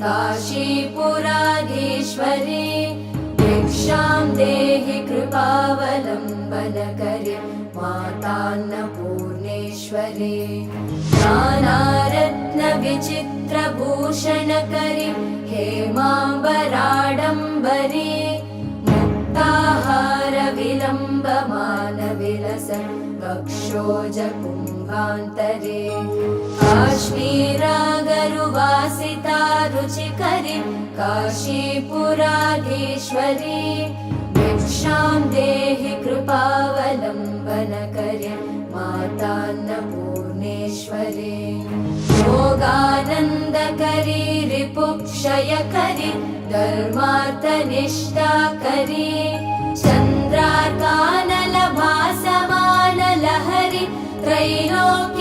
काशीपुराधीश्वरी भिक्षां देहि कृपावलम्बनकरी मातान्नपूर्णेश्वरी नानारत्नविचित्रभूषणकरी हेमाम्बराडम्बरी मुक्ताहारविलम्बमानविलस वक्षोजकुम्भान्तरे काश्मीरागरुवासिता रुचिकरी काशीपुराधीश्वरी भिक्षां देहि कृपावलम्बनकरी मातान्नपूर्णेश्वरी योगानन्दकरी रिपुक्षयकरी धर्मार्थनिष्ठाकरी चन्द्रार्कानलभासमानलहरी त्रैलोक्यरक्षाकरी